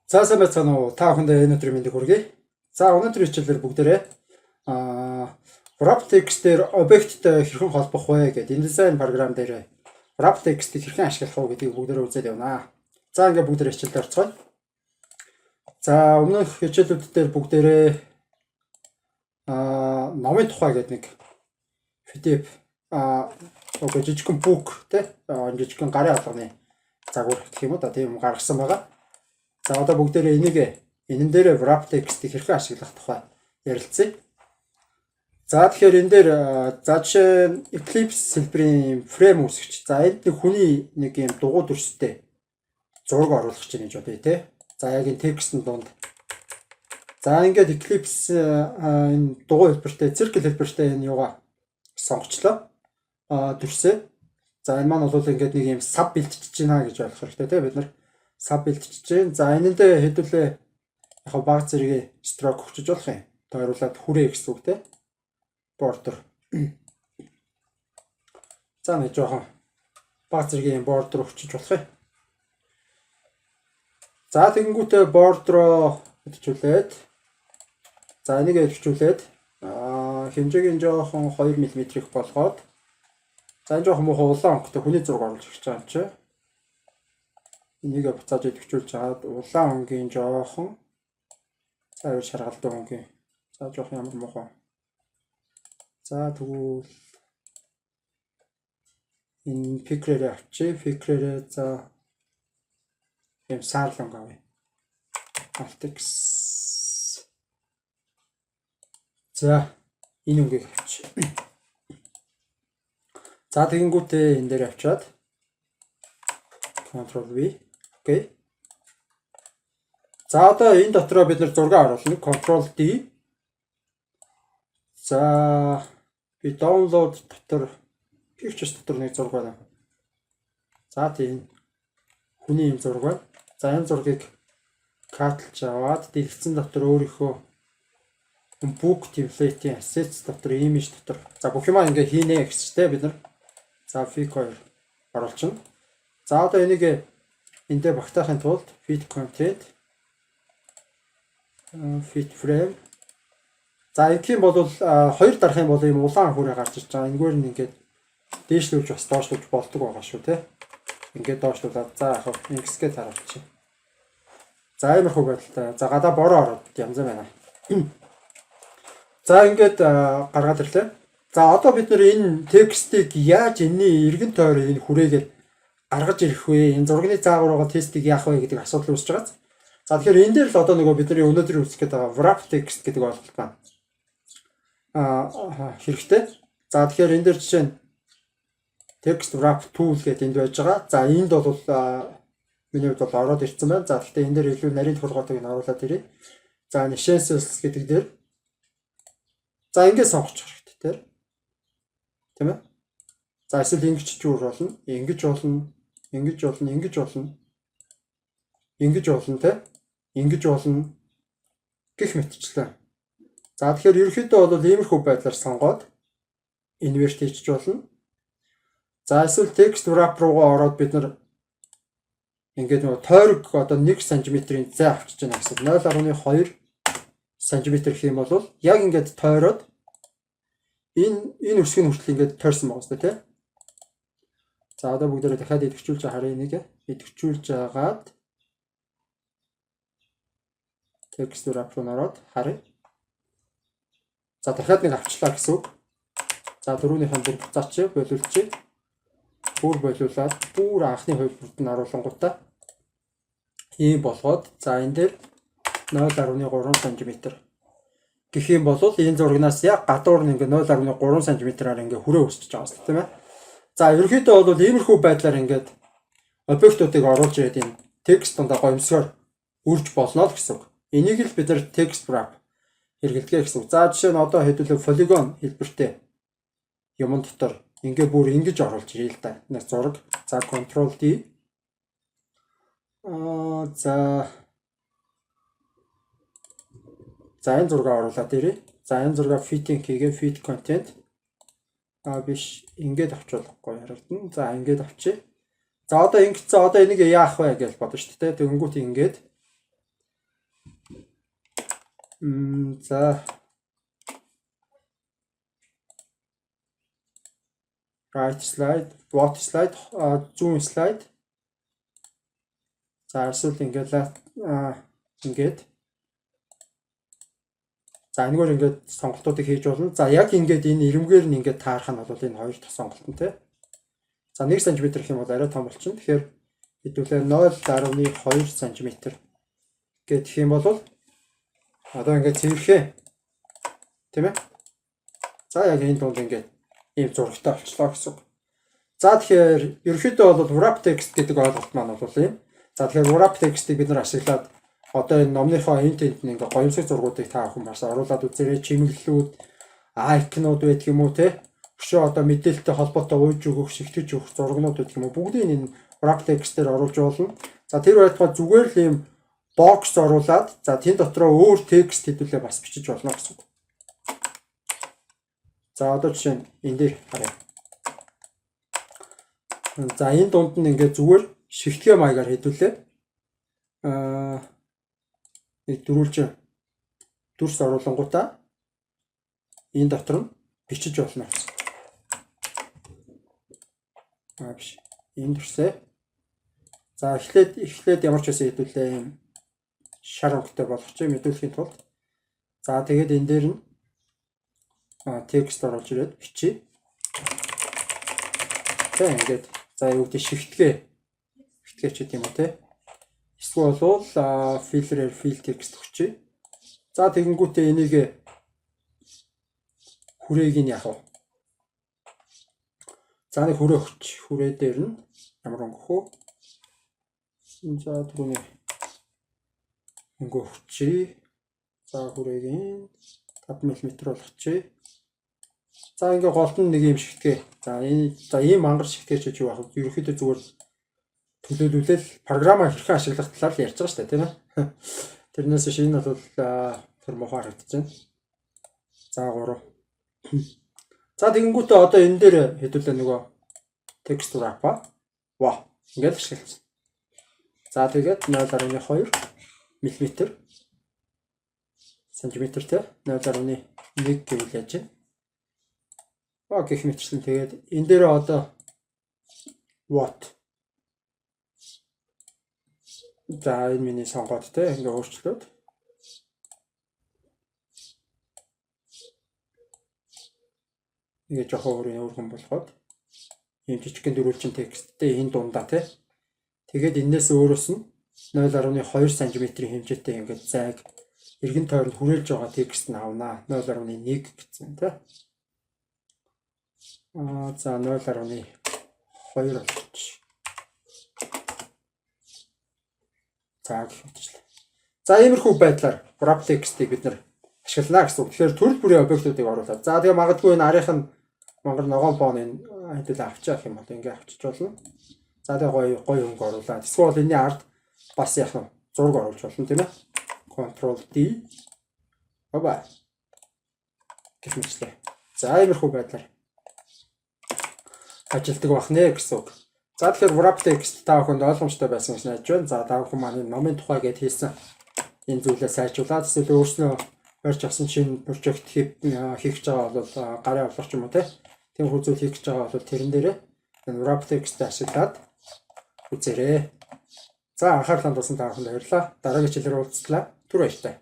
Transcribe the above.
За сайн байцгаана уу? Та бүхэндээ энэ өдрийн мэндийг хүргэе. За өнөөдрийн хичээлээр бүгдээрээ wrap text-ээр объекттэй хэрхэн холбох вэ гэдэг InDesign програм дээр wrap text-ийг хэрхэн ашиглах вэ гэдгийг бүгдээрээ үзээд явна. За ингээд бүгдээрээ хичээлд орцгоё. За өмнөх хичээлүүд дээр бүгдээрээ номын тухай гэдэг нэг PDF жижигхэн бүк те жижигхэн гарын алганы загвар гэх юм уу да тийм гаргасан байгаа. За одоо бүгдээрээ энэн дээр wrap text-ийг хэрхэн ашиглах тухай ярилцъя. За тэгэхээр энэ дээр жишээ Eclipse хэлбэрийн frame үүсгэж. За энд нэг хүний нэг юм дугуй дүрстэй зураг оруулах гэж байна гэж бодъё те. За яг энэ текстийн дунд. За ингээд Eclipse энэ дугуй хэлбэртэй, circle хэлбэртэй энэ юугаа сонгочлоо. Дүрсээ. За энэ маань бол ингээд нэг юм sub бэлтжиж байна гэж ойлгох хэрэгтэй те бид нар. Sub бэлтжиж байна. За энэндээ хэдүүлээ яг баг зэргийн stroke өгчөж болох юм. Тойруулаад хүрээ гэсэн үг те. Border. За нэг жоохон баг зэргийн border өгчөж болох юм. За тэгэнгүүтээ border хэвчүүлээд за энийг хэвчүүлээд хэмжээг нь жоохон 2 мм-ийг болгоод за энэ жоохон муу улаан өнгөтэй хүний зураг оруулж ирж байгаа юм чи. Энийг буцааж идэвхжүүлж аваад улаан өнгийн жоохон цаавар шаргалтай өнгийн за жоохон ямар муухай. За тэгвэл энэ пикрээр авчи пикрээр за юм саарлан авъя. Alt-X. За энэ өнгийг авчи. За тэгэнгүүтээ энэ дээр авчаад Ctrl V. Окей. За одоо энэ дотроо бид нэр зураг оруулна. Ctrl D. За би download дотор pictures дотор нэг зураг байна. За тийм хүний юм зураг байна. За энэ зургийг катлж аваад дэлгэцэн дотор өөрийнхөө book template-ийн assets дотор image дотор за бүх юм ингээ хийнэ гэжтэй бид нар. За fig 2 оруулчихна. За одоо энийг эндээ багтаахын тулд fit content fit frame за ингэх юм бол хоёр дарах юм бол ийм улаан хүрээ гарч ирж байгаа. Энэгээр нь ингээд дээшлүүлж бас доошлуулж болдог байгаа шүү те. Ингээд доошлуулаад за яг ингэсгээ таруулчих. За иймэрхүү байдалтай. За гадаа бороо ороод янз байна. За ингээд гаргаад ирлээ. За одоо бид нэр энэ текстийг яаж энэний эргэн тойрон энэ хүрээгээр гаргаж ирэх вэ? Энэ зургийн заагвар байгаа тестийг яах вэ гэдэг асуудал үүсэж байгаа. За тэгэхээр энэ дээр л одоо нөгөө бидний өнөөдөр үзэх гээд байгаа wrap text гэдэг ойлголт байна. Хэрэгтэй. За тэгэхээр энэ дээр жишээ нь text wrap tool гэдэг энд байж байгаа. За энд бол миний хувьд бол ороод ирсэн байна. За гэхдээ энэ дээр илүү нарийн тохиолгоотойг нь оруулаад ирье. За Nessences гэдэг дээр за ингээд сонгочих хэрэгтэй тийм. Тийм ээ. За эсвэл ингэж ч өөр болно. Ингэж болно. Ингэж болно. Ингэж болно. Ингэж болно тийм. Ингэж болно гэх мэтчлээ. За тэгэхээр ерөнхийдөө бол иймэрхүү байдлаар сонгоод invert хийж болно. За эсвэл text wrap руугаа ороод бид нар ингээд нөгөө тойрог одоо 1 см-ийн зай авчиж байна гэсэн. 0.2 см гэх юм бол яг ингээд тойроод энэ үсгийн хүртэл ингээд тойрсон байгаа шүү дээ тий. За одоо бүгдээрээ дахиад идэвхжүүлж харъя энийг. Идэвхжүүлж агаад text wrap руу ороод харъя. За дахиад нэг авчлаа гэсэн үг. За дөрөвнийхэн бүр буцаач болиулчих. Бүр болиулаад бүр анхны хувьд нь оруулангуудаа ийм болгоод за энэ дээр 0.3 см гэх юм бол энэ зурагнаас яг гадуур нь ингээ 0.3 см-аар ингээ хүрээ өсөж байгаа юм тийм ээ. За ерөнхийдөө бол иймэрхүү байдлаар ингээд объектуудыг оруулж ирээд энэ текст дондоо гомсгоор үрж болно л гэсэн үг. Энийг л бид нар text wrap хэрэглэдэг гэсэн үг. За жишээ нь одоо хэдүүлээ polygon хэлбэртэй юм дотор ингээ бүр ингэж оруулж ирээ л да. Нэг зураг. За Ctrl D. За энэ зураг оруулаад ирээ. За энэ зураг fitting хийгээ fit content. Биш ингээд авчуулахгүй харагдана. За ингээд авчи. За одоо ингэсэн одоо энийг яах вэ гэж бодно шүү дээ. Тэгэнгүүт ингээд За right slide, what slide, zoom slide. За эсвэл ингээд ингээд за энэгээр ингээд сонголтуудыг хийж болно. За яг ингээд энэ ирэмгээр нь ингээд таарах нь бол энэ хоёр дахь сонголт нь тий. За 1 см гэх юм бол арай том болчихно. Тэгэхээр хэдүүлээ 0.2 см гэх юм бол одоо ингээд цэвэрхээ тийм ээ. За яг энэ дунд ингээд ийм зурагтай болчлоо гэсэн үг. За тэгэхээр ерөнхийдөө бол wrap text гэдэг ойлголт маань бол ийм. За тэгэхээр wrap text-ийг бид нар ашиглаад одоо энэ номныхоо интент нь ингээ гоёмсог зургуудыг та бүхэн бас оруулаад үзээрэй. Чимэглэлүүд, айкнууд байдаг юм уу те? Өшөө одоо мэдээлэлтэй холбоотой ууж өгөх, шигтгэж өгөх зургнууд байдаг юм уу? Бүгдийг энэ wrap text-ээр оруулж болно. За тэр байтугай зүгээр л ийм бокс оруулаад за тэн дотроо өөр текст хэдүүлээ бас бичиж болно гэсэн үг. За одоо жишээ нь энэ дээр харъя. За энэ дунд нь ингээ зүгээр шигтгэе маягаар хэдүүлээ. Дөрүүлж дүрс оруулангуудаа энэ дотор нь бичиж болно. Биш. Энэ дүрсээ. За эхлээд ямар ч байсан хэдүүлээ юм шар өнгөтэй болгочих мэдүүлэхийн тулд. За тэгээд энэ дээр нь текст оруулж ирээд бичиж. За ингээд за юу гэдэг шигтгэе ч гэдэм үү те. Эсвэл filter text өгчээ. За тэгэнгүүтээ энийг хүрээг нь яах вэ? За нэг хүрээ өгч. Хүрээ дээр нь ямар өнгөх вэ? За түрүүний өнгө өгчээ. За хүрээг нь 5 мм болгочихъя. За ингээ голд нь нэг юм шигтгэе. За ийм мангар шигтгэе ч юу байх вэ? Ерөнхийдөө зүгээр төлөөлүүлэл програмаа хэрхэн ашиглах талаар ярьж байгаа шүү дээ, тийм ээ. Тэрнээс шинэ бол тэр мохоо харагдаж байна. За 3. За тэгэнгүүтээ одоо энэ дээр хэдүүлээ нөгөө текст wrap ингээд ашиглаж. За тэгээд 0.2 мм сантиметр те 0.1 гэвэл яаж вэ? Гэх мэтчлэн тэгээд энэ дээр одоо what за энэ миний сонгоод те ингээ өөрчлөөд ингээ жоохон өөрхөн болгоод ийм жижигхэн дөрвөлжин тексттэй энэ дундаа те тэгээд энэс өөрөөс нь 0.2 см хэмжээтэй ингээ зайг эргэн тойронд хүрээлж байгаа текст нь авнаа 0.1 гэсэн те за 0.2 болчих. За иймэрхүү байдлаар wrap text-ийг бид нар ашиглана гэсэн үг. Тэгэхээр төрөл бүрийн объектуудыг оруулаад. За тэгээ магадгүй энэ арийнх нь мангар ногоон фон энэ хэдүүл авчих юм бол ингээ авчиж болно. За тэгээ гоё өнгө оруулаад. Эсвэл энэний ард бас яах вэ? Зураг оруулж болно тийм ээ. Ctrl D. Гэх мэтлээ. За иймэрхүү байдлаар ажилтдаг бахнэ гэсэн үг. За тэгэхээр wrap text та бүхэнд ойлгомжтой байсан гэж найдаж байна. За та бүхэн маань номын тухай гээд хэлсэн энэ зүйлээ сайжруулаад эсвэл өөрснөө барьж авсан шинэ прожект хийх гэж байгаа бол гарын авлах юм уу тийм хүү зүйл хийх гэж байгаа бол тэрэн дээрээ энэ wrap text ашиглаад үзээрэй. За анхаарлаа тулсан та бүхэнд баярлалаа. Дараагийн хичээлээр уулзлаа. Түр баяртай.